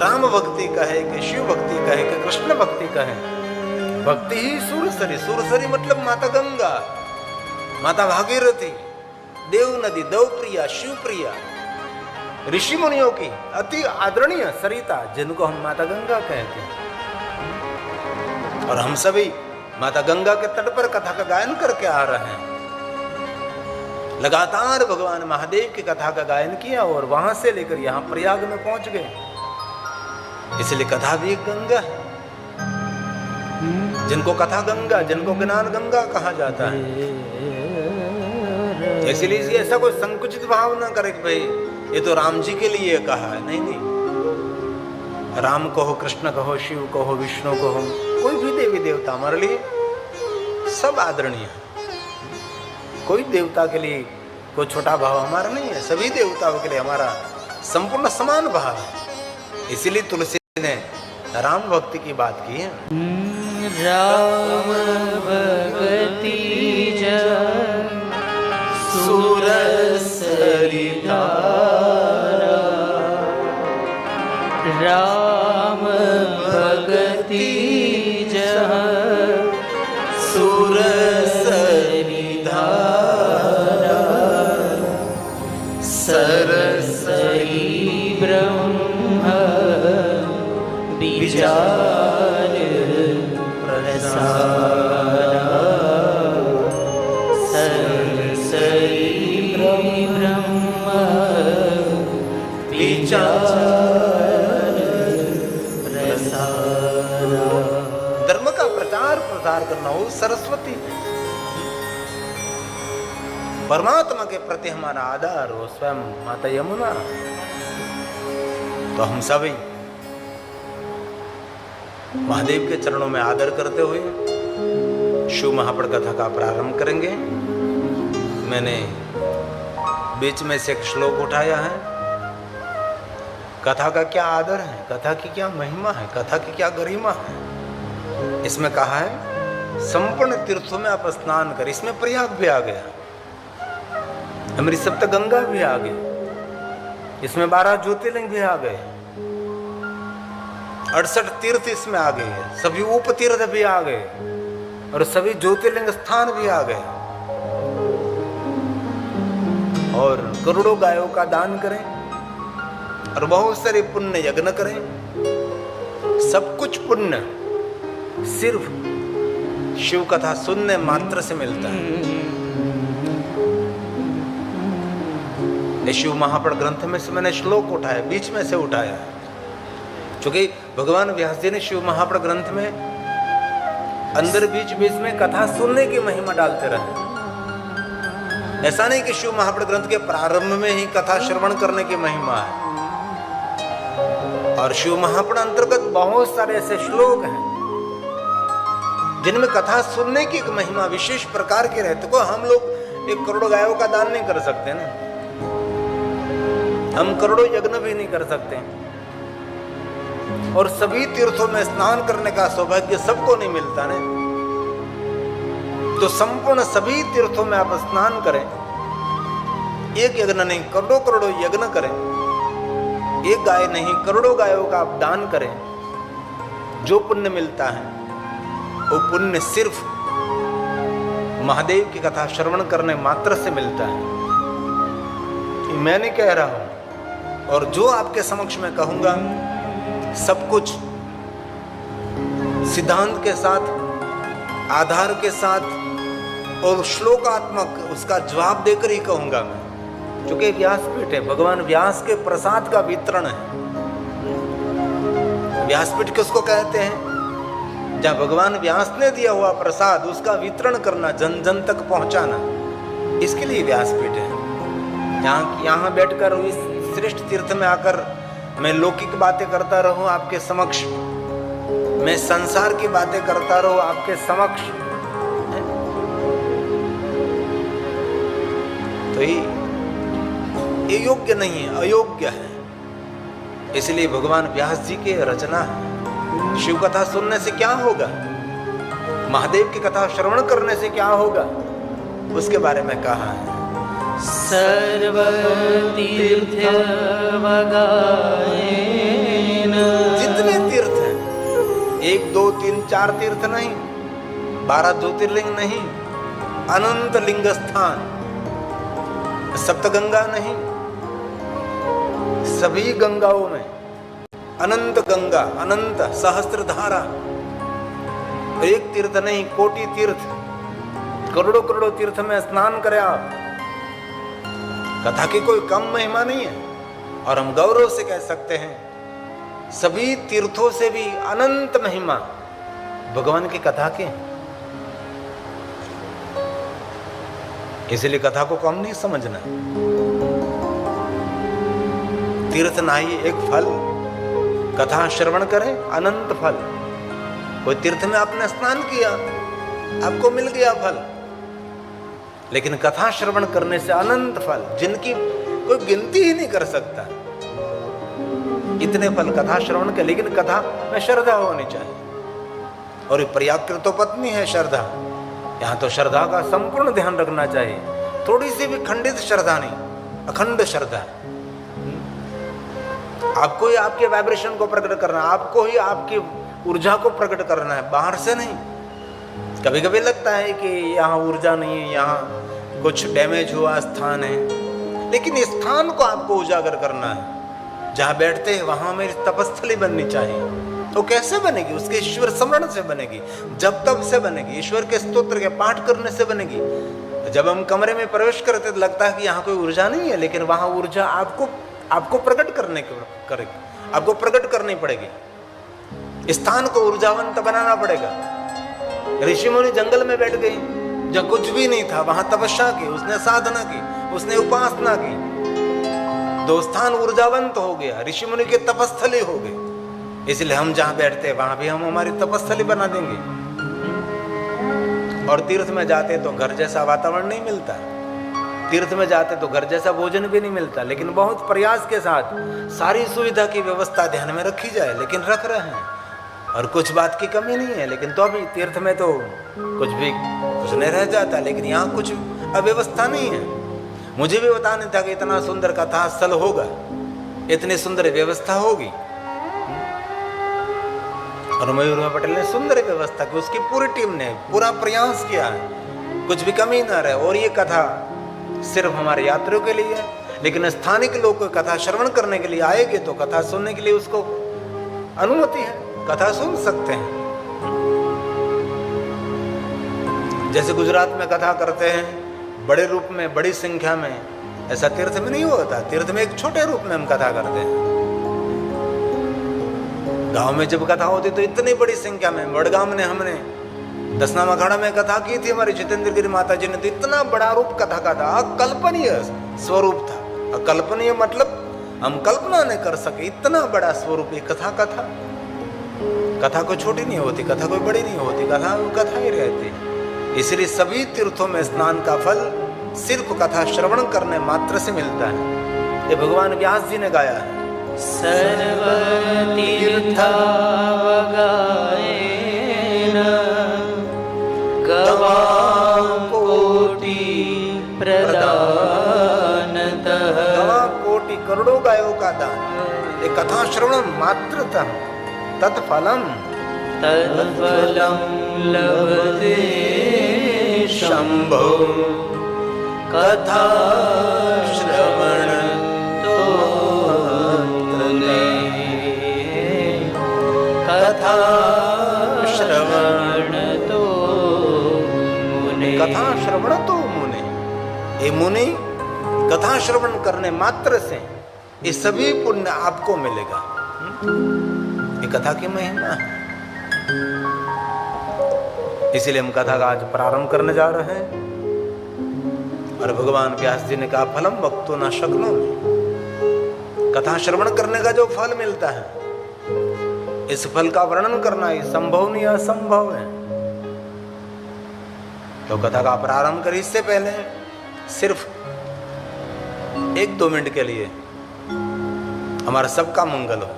राम भक्ति कहे कि शिव भक्ति कहे कि कृष्ण भक्ति कहे, भक्ति ही सूरसरी। सूरसरी मतलब माता गंगा, माता भागीरथी, देव नदी, देवप्रिया, शिवप्रिया, ऋषि मुनियों की अति आदरणीय सरिता, जिनको हम माता गंगा कहते हैं। और हम सभी माता गंगा के तट पर कथा का गायन करके आ रहे हैं। लगातार भगवान महादेव की कथा का गायन किया और वहां से लेकर यहां प्रयाग में पहुंच गए। इसलिए कथा भी एक गंगा है, जिनको कथा गंगा, जिनको ज्ञान गंगा कहा जाता है। इसलिए ऐसा कोई संकुचित भाव ना करे कि भाई ये तो राम जी के लिए कहा है। नहीं नहीं, राम कहो, कृष्ण कहो, शिव कहो, विष्णु कहो, कोई भी देवी देवता हमारे लिए सब आदरणीय है। कोई देवता के लिए कोई छोटा भाव हमारा नहीं है, सभी देवताओं के लिए हमारा संपूर्ण समान भाव है। इसीलिए तुलसी ने राम भक्ति की बात की है। राम भक्ति सूरसरी धारा, राम भक्ति सूरसरी धारा, सरसरी ब्रह्म विचार प्रसारा, सरसरी ब्रह्म विचार प्रसारा। धर्म का प्रचार प्रसार करना हो सरस्वती, परमात्मा के प्रति हमारा आदर हो स्वयं माता यमुना। तो हम सभी महादेव के चरणों में आदर करते हुए शिव महापड़ कथा का प्रारंभ करेंगे। मैंने बीच में से एक श्लोक उठाया है। कथा का क्या आदर है, कथा की क्या महिमा है, कथा की क्या गरिमा है। इसमें कहा है संपूर्ण तीर्थों में आप स्नान कर। इसमें प्रयाग भी आ गया, हमारी सप्त गंगा भी आ गई, इसमें 12 ज्योतिर्लिंग भी आ गए, 68 तीर्थ इसमें आ गए, सभी उप तीर्थ भी आ गए और सभी ज्योतिर्लिंग स्थान भी आ गए। और करोड़ों गायों का दान करें और बहुत सारे पुण्य यज्ञ करें। सब कुछ पुण्य सिर्फ शिव कथा सुनने मात्र से मिलता है। शिव महापड़ ग्रंथ में से मैंने श्लोक उठाया, बीच में से उठाया है, क्योंकि भगवान व्यास जी ने शिव महापड़ ग्रंथ में अंदर बीच बीच में कथा सुनने की महिमा डालते रहे। ऐसा नहीं कि शिव महापड़ ग्रंथ के प्रारंभ में ही कथा श्रवण करने की महिमा है। और शिव महापड़ अंतर्गत बहुत सारे ऐसे श्लोक हैं जिनमें कथा सुनने की एक महिमा विशेष प्रकार की रहती है। हम लोग 1 करोड़ गायों का दान नहीं कर सकते ना, हम करोड़ों यज्ञ भी नहीं कर सकते, और सभी तीर्थों में स्नान करने का सौभाग्य सबको नहीं मिलता ना। तो संपूर्ण सभी तीर्थों में आप स्नान करें, एक यज्ञ नहीं करोड़ों करोड़ों यज्ञ करें, एक गाय नहीं करोड़ों गायों का आप दान करें। जो पुण्य मिलता है वो पुण्य सिर्फ महादेव की कथा श्रवण करने मात्र से मिलता है। मैं नहीं कह रहा हूं, और जो आपके समक्ष में कहूंगा सब कुछ सिद्धांत के साथ, आधार के साथ और श्लोकात्मक उसका जवाब देकर ही कहूंगा मैं, क्योंकि व्यासपीठ है, भगवान व्यास के प्रसाद का वितरण है। व्यासपीठ किसको कहते हैं? जहाँ भगवान व्यास ने दिया हुआ प्रसाद उसका वितरण करना, जन जन तक पहुंचाना, इसके लिए व्यासपीठ है। यहाँ बैठकर इस श्रेष्ठ तीर्थ में आकर मैं लौकिक बातें करता रहूं आपके समक्ष, मैं संसार की बातें करता रहूं आपके समक्ष, तो ये योग्य नहीं है, अयोग्य है। इसलिए भगवान व्यास जी की रचना है। शिव कथा सुनने से क्या होगा, महादेव की कथा श्रवण करने से क्या होगा, उसके बारे में कहा है। सर्व तीर्थ वगायेन 4 तीर्थ नहीं, 12 ज्योतिर्लिंग नहीं, अनंत लिंग स्थान, सप्तगंगा नहीं, सभी गंगाओं में अनंत गंगा, अनंत सहस्त्रधारा, एक तीर्थ नहीं, कोटि तीर्थ, करोड़ों करोड़ों तीर्थ में स्नान करें आप। कथा की कोई कम महिमा नहीं है, और हम गौरव से कह सकते हैं सभी तीर्थों से भी अनंत महिमा भगवान की कथा की। इसलिए कथा को कम नहीं समझना। तीर्थ नाही एक फल, कथा श्रवण करें अनंत फल। कोई तीर्थ में आपने स्नान किया, आपको मिल गया फल, लेकिन कथा श्रवण करने से अनंत फल, जिनकी कोई गिनती ही नहीं कर सकता, इतने फल कथा श्रवण के। लेकिन कथा में श्रद्धा होनी चाहिए, और ये पर्याप्त तो पत्नी है श्रद्धा। यहाँ तो श्रद्धा का संपूर्ण ध्यान रखना चाहिए, थोड़ी सी भी खंडित श्रद्धा नहीं, अखंड श्रद्धा। आपको ही आपके वाइब्रेशन को प्रकट करना, आपको ही आपकी ऊर्जा को प्रकट करना है, बाहर से नहीं। कभी कभी लगता है कि यहाँ ऊर्जा नहीं है, यहाँ कुछ डैमेज हुआ स्थान है, लेकिन इस स्थान को आपको उजागर करना है। जहाँ बैठते हैं वहाँ मेरी तपस्थली बननी चाहिए। तो कैसे बनेगी? उसके ईश्वर स्मरण से बनेगी, जब तब से बनेगी, ईश्वर के स्तोत्र के पाठ करने से बनेगी। जब हम कमरे में प्रवेश करते तो लगता है कि यहाँ कोई ऊर्जा नहीं है, लेकिन वहाँ ऊर्जा आपको प्रकट करने करेगी, आपको प्रकट करनी पड़ेगी। स्थान को ऊर्जावंत बनाना पड़ेगा। ऋषि मुनि जंगल में बैठ गई, जब कुछ भी नहीं था, वहां तपस्या की, उसने साधना की, उसने उपासना की, दो स्थान ऊर्जावंत हो गया, ऋषि मुनि के तपस्थली हो गए। इसलिए हम जहां बैठते हैं वहां भी हम हमारी तपस्थली बना देंगे। और तीर्थ में जाते तो घर जैसा वातावरण नहीं मिलता, तीर्थ में जाते तो घर जैसा भोजन भी नहीं मिलता, लेकिन बहुत प्रयास के साथ सारी सुविधा की व्यवस्था ध्यान में रखी जाए, लेकिन रख रहे हैं, और कुछ बात की कमी नहीं है। लेकिन तो अभी तीर्थ में तो कुछ नहीं रह जाता, लेकिन यहाँ कुछ अव्यवस्था नहीं है। मुझे भी पता नहीं था कि इतना सुंदर कथा स्थल होगा, इतनी सुंदर व्यवस्था होगी। और मयूर पटेल ने सुंदर व्यवस्था की, उसकी पूरी टीम ने पूरा प्रयास किया है, कुछ भी कमी ना रहे। और ये कथा सिर्फ हमारे यात्रियों के लिए है, लेकिन स्थानिक लोग को कथा श्रवण करने के लिए आएंगे तो कथा सुनने के लिए उसको अनुमति है, कथा सुन सकते हैं। जैसे गुजरात में कथा करते हैं बड़े रूप में, बड़ी संख्या में, ऐसा तीर्थ में नहीं होता। तीर्थ में एक छोटे रूप में हम कथा करते हैं। गांव में जब कथा होती तो इतनी बड़ी संख्या में, वडगाम ने हमने दसनाम अखाड़ा में कथा की थी, हमारी जितेंद्र गिरी माता जी ने, तो इतना बड़ा रूप कथा का था, अकल्पनीय स्वरूप था। अकल्पनीय मतलब हम कल्पना नहीं कर सके, इतना बड़ा स्वरूप ये कथा का था। कथा कोई छोटी नहीं होती, कथा कोई बड़ी नहीं होती, कथा ही रहती है। इसलिए सभी तीर्थों में स्नान का फल सिर्फ कथा श्रवण करने मात्र से मिलता है। ये भगवान व्यास जी ने गाया है। सर्व तीर्थावगायेन गवां कोटि प्रदानतः। गवां कोटि करोड़ों गायों का दान, ये कथा श्रवण मात्र था। तत्फलम लभते शंभो कथा श्रवण तो मुने। कथा श्रवण तो मुने। कथा श्रवण तो मुने। ये मुनि कथा श्रवण करने मात्र से ये सभी पुण्य आपको मिलेगा। ये कथा की महिमा है। इसीलिए हम कथा का आज प्रारंभ करने जा रहे हैं। और भगवान व्यास जी ने कहा फलम वक्तुं न शक्नोमि। कथा श्रवण करने का जो फल मिलता है, इस फल का वर्णन करना ही संभव नहीं, असंभव है। तो कथा का प्रारंभ करें। इससे पहले सिर्फ 1-2 मिनट के लिए हमारा सबका मंगल हो।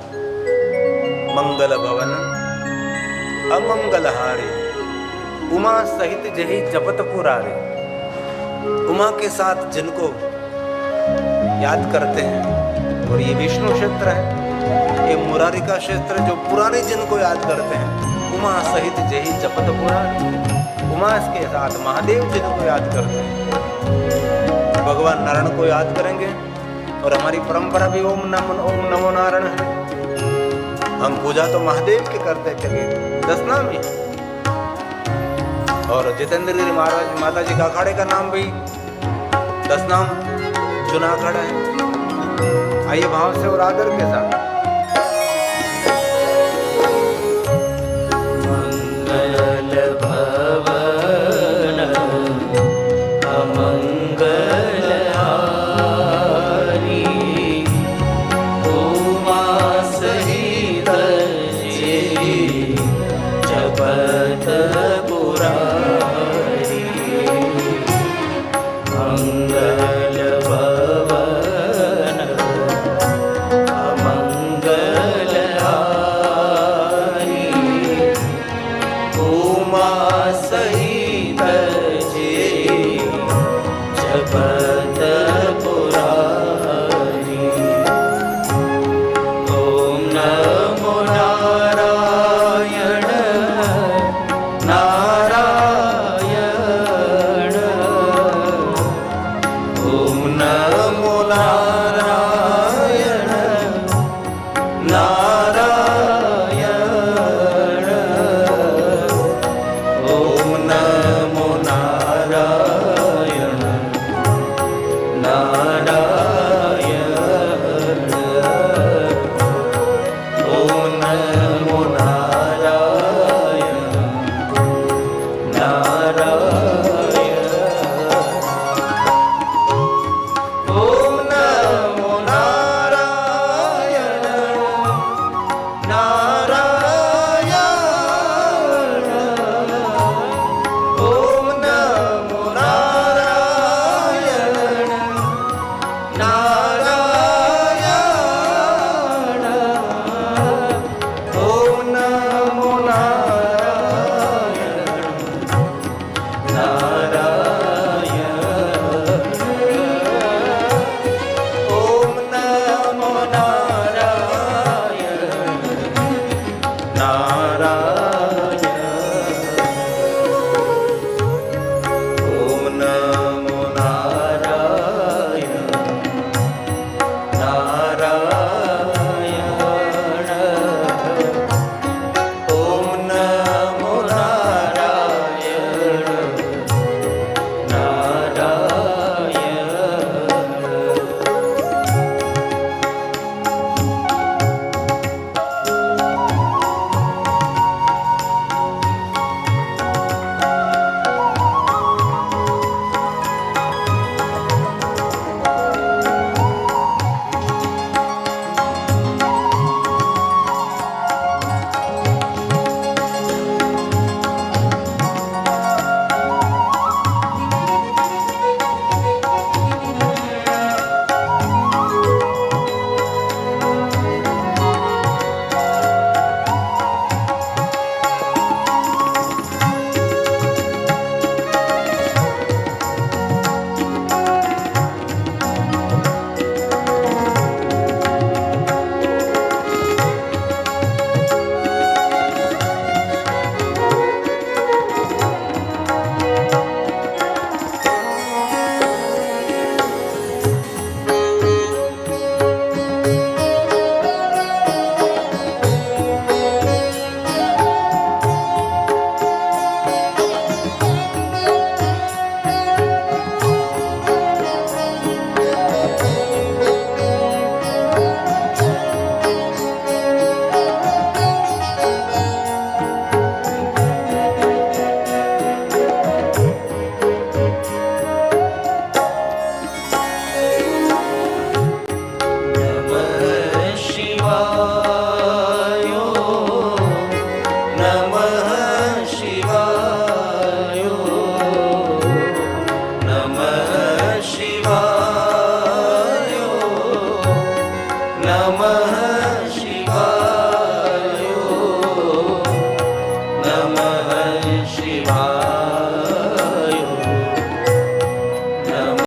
मंगल भवन अमंगलहारी, उमा सहित जही जपत पुरारे। उमा के साथ जिनको याद करते हैं, और ये विष्णु क्षेत्र है, ये मुरारी का क्षेत्र जो पुराने जिनको याद करते हैं, उमा सहित जही जपत पुरारी। उमा के साथ महादेव जिनको याद करते हैं, भगवान नारायण को याद करेंगे। और हमारी परंपरा भी ओम नमो नारायण है। हम पूजा तो महादेव की करते चले, 10 नाम ही। और जितेंद्र गिरी महाराज माता जी का अखाड़े का नाम भी 10 नाम चुना अखाड़ा है। आइए भाव से और आदर के साथ। मंगल भवन अमंगल हारी, उमा सहित जे जपत पुरारी। मंगल भवन अमंगल हारी, उमा सहित जे जपत पुरारी। ओम नमो नारायण नारायण। ओम नमो नारायण नारायण।